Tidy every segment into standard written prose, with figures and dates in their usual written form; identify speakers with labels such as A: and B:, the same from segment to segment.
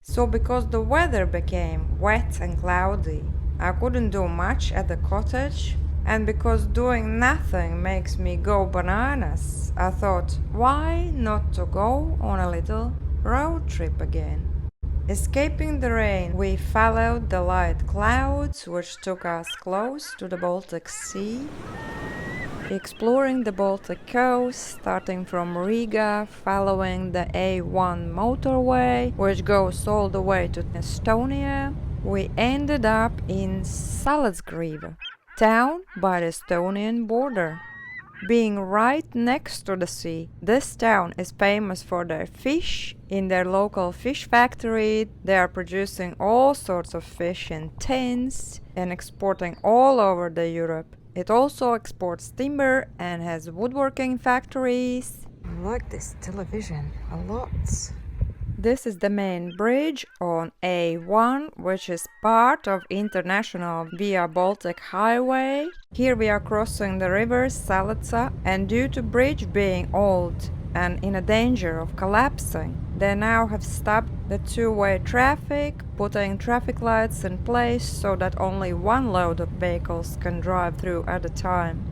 A: So because the weather became wet and cloudy, I couldn't do much at the cottage, and because doing nothing makes me go bananas, I thought, why not to go on a little road trip again? Escaping the rain, we followed the light clouds which took us close to the Baltic Sea, exploring the Baltic coast, starting from Riga, following the A1 motorway, which goes all the way to Estonia. We ended up in Salacgrīva, town by the Estonian border. Being right next to the sea, this town is famous for their fish. In their local fish factory, they are producing all sorts of fish in tins and exporting all over the Europe. It also exports timber and has woodworking factories. I like this television a lot. This is the main bridge on A1, which is part of International Via Baltic Highway. Here we are crossing the river Salica, and due to bridge being old and in a danger of collapsing, they now have stopped the two-way traffic, putting traffic lights in place so that only one load of vehicles can drive through at a time.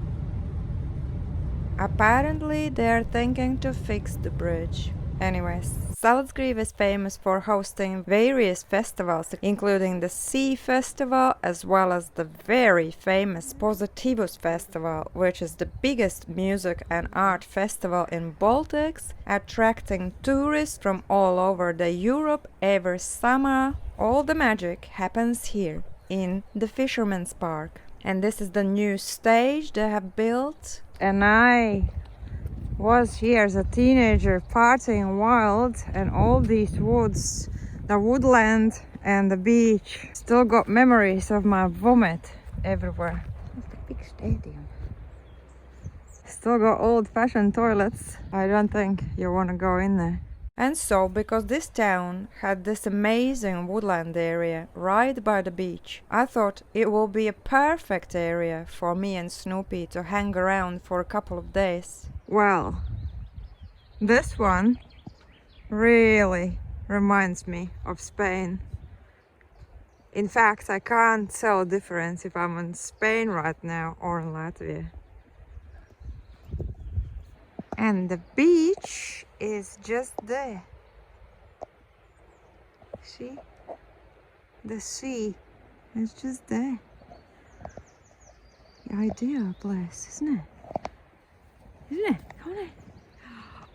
A: Apparently, they are thinking to fix the bridge. Anyways, Salacgrīva is famous for hosting various festivals, including the Sea Festival, as well as the very famous Positivus Festival, which is the biggest music and art festival in Baltics, attracting tourists from all over the Europe every summer. All the magic happens here, in the Fisherman's Park. And this is the new stage they have built. And I was here as a teenager partying wild, and all these woods, the woodland and the beach, still got memories of my vomit everywhere. It's a big stadium. Still got old-fashioned toilets. I don't think you want to go in there. And so, because this town had this amazing woodland area right by the beach, I thought it will be a perfect area for me and Snoopy to hang around for a couple of days. Well, this one really reminds me of Spain. In fact, I can't tell the difference if I'm in Spain right now or in Latvia. And the beach is just there. See? The sea is just there. The ideal place, isn't it? Isn't it? Come on in.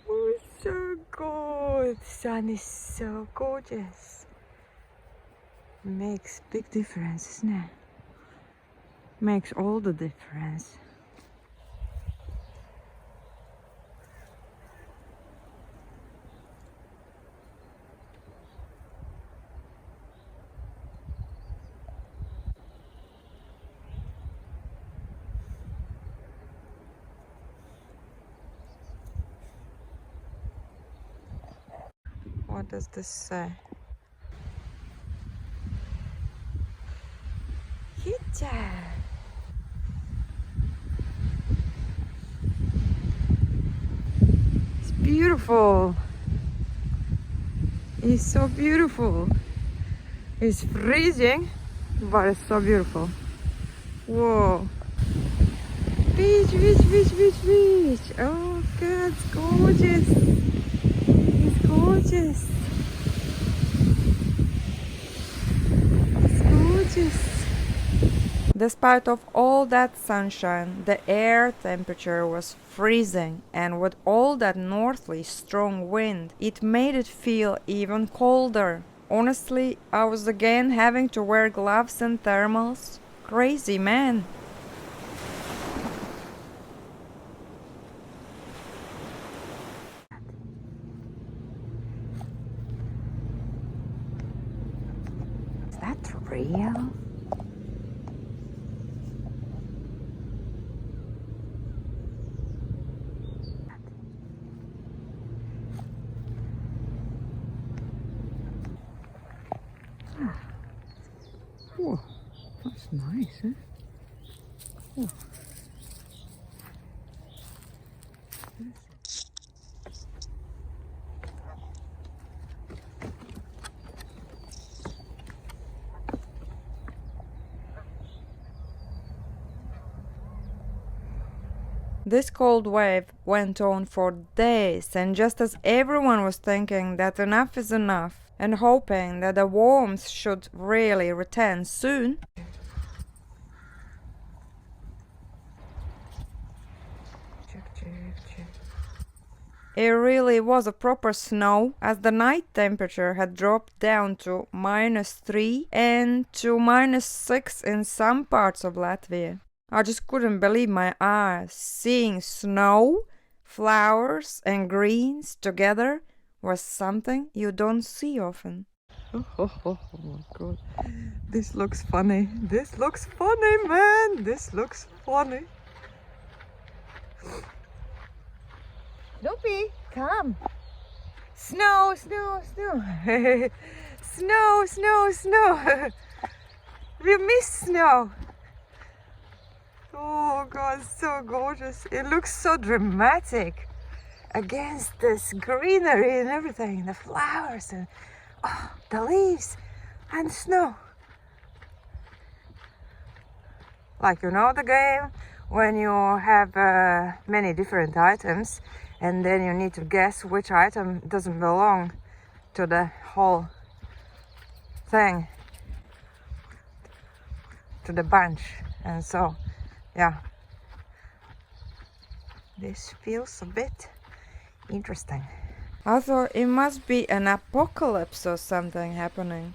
A: Oh, it's so good. The sun is so gorgeous. Makes big difference, isn't it? Makes all the difference. What does this say? Hitta! It's beautiful. It's so beautiful. It's freezing, but it's so beautiful. Whoa. Beach, beach, beach, beach, beach. Oh God, it's gorgeous. It's gorgeous. It's gorgeous. Despite of all that sunshine, the air temperature was freezing, and with all that northerly strong wind, it made it feel even colder. Honestly, I was again having to wear gloves and thermals. Crazy, man. Is that real? Oh, that's nice, eh? This cold wave went on for days, and just as everyone was thinking that enough is enough and hoping that the warmth should really return soon, it really was a proper snow, as the night temperature had dropped down to -3 and to -6 in some parts of Latvia. I just couldn't believe my eyes. Seeing snow, flowers, and greens together was something you don't see often.
B: Oh my god. This looks funny. This looks funny, man. This looks funny. Snoopy, come. Snow, snow, snow. Snow, snow, snow. We miss snow. Oh god, so gorgeous. It looks so dramatic against this greenery and everything, the flowers and the leaves and snow. Like, you know the game when you have many different items and then you need to guess which item doesn't belong to the whole thing, to the bunch. And so yeah, this feels a bit interesting.
A: I thought it must be an apocalypse or something happening.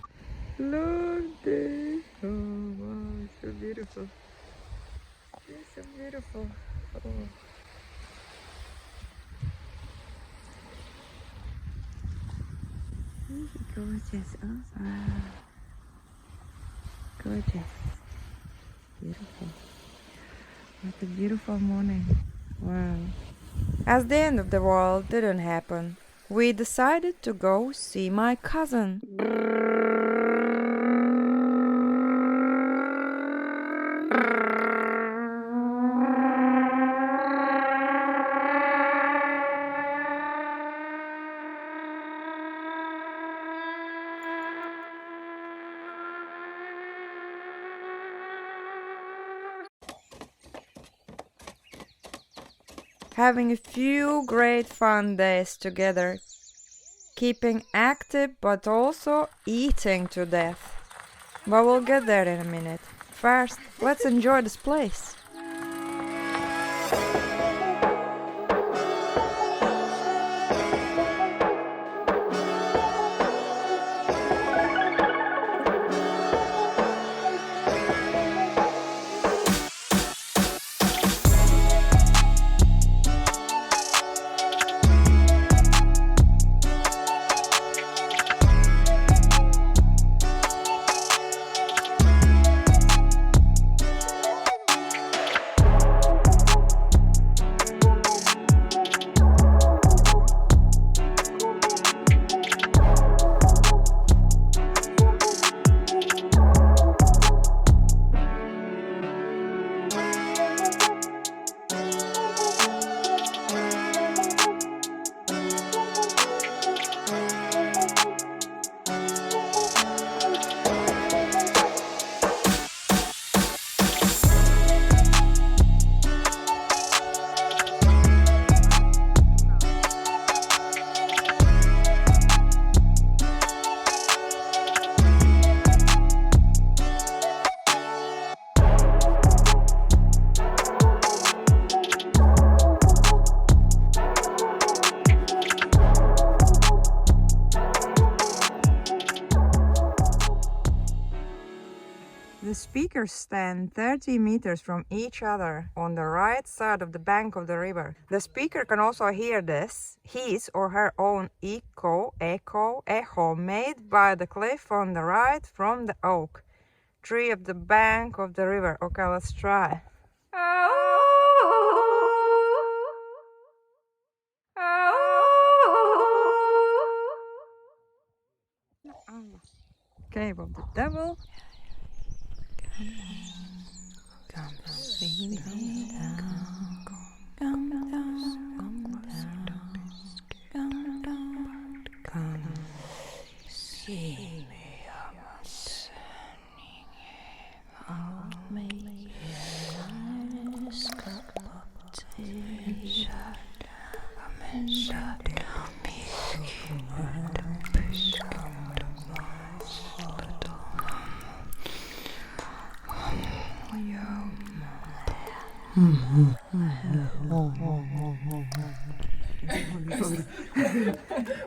B: Look this. Oh wow, so beautiful. It's so beautiful. Oh. Gorgeous. Oh wow. Gorgeous. Beautiful. What a beautiful morning. Wow.
A: As the end of the world didn't happen, we decided to go see my cousin. Having a few great fun days together, keeping active but also eating to death. But we'll get there in a minute. First, let's enjoy this place.
B: The speakers stand 30 meters from each other on the right side of the bank of the river. The speaker can also hear his or her own echo made by the cliff on the right from the oak tree of the bank of the river. Okay, let's try. Cave of the devil. Come see me.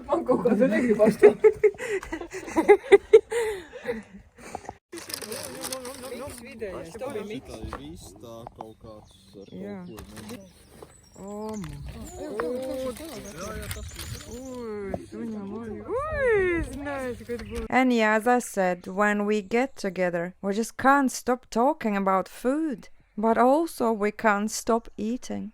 B: Man kaut kāda negribas to. Miks vidējais, to bija miks.
C: Tā ir viss tā kaut kāds ar
B: Jā.
C: kaut ko.
A: And yeah, as I said, when we get together, we just can't stop talking about food, but also we can't stop eating.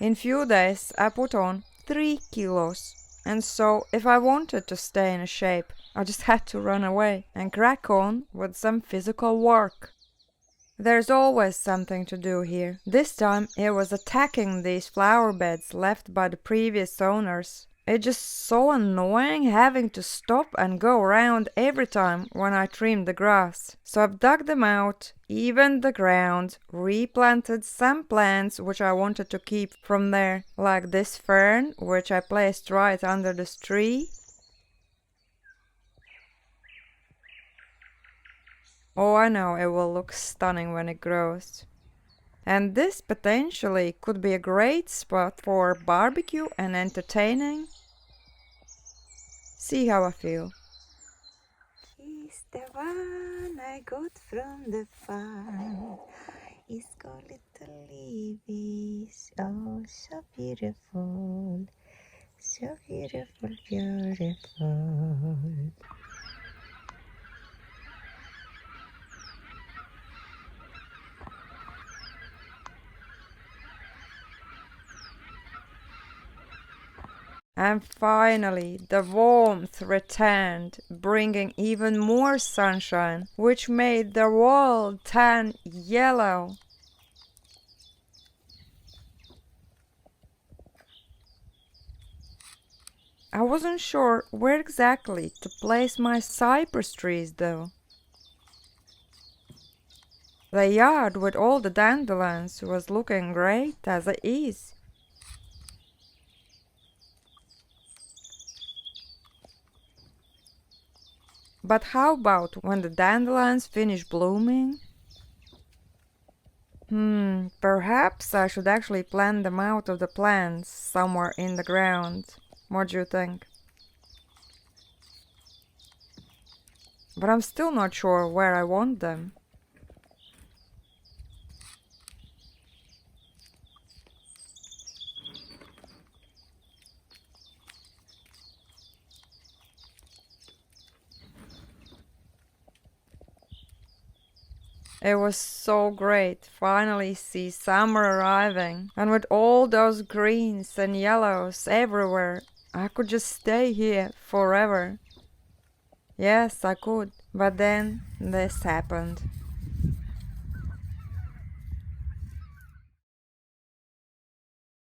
A: In few days, I put on 3 kilos, and so if I wanted to stay in shape, I just had to run away and crack on with some physical work. There's always something to do here. This time it was attacking these flower beds left by the previous owners. It's just so annoying having to stop and go around every time when I trimmed the grass. So I've dug them out, evened the ground, replanted some plants which I wanted to keep from there, like this fern which I placed right under this tree. Oh, I know, it will look stunning when it grows. And this potentially could be a great spot for barbecue and entertaining. See how I feel.
B: She's the one I got from the farm. It's got little leaves, oh so beautiful, so beautiful, beautiful.
A: And finally, the warmth returned, bringing even more sunshine, which made the world turn yellow. I wasn't sure where exactly to place my cypress trees, though. The yard with all the dandelions was looking great as it is. But how about when the dandelions finish blooming? Perhaps I should actually plant them out of the plants somewhere in the ground. What do you think? But I'm still not sure where I want them. It was so great finally see summer arriving, and with all those greens and yellows everywhere, I could just stay here forever. Yes, I could, but then this happened.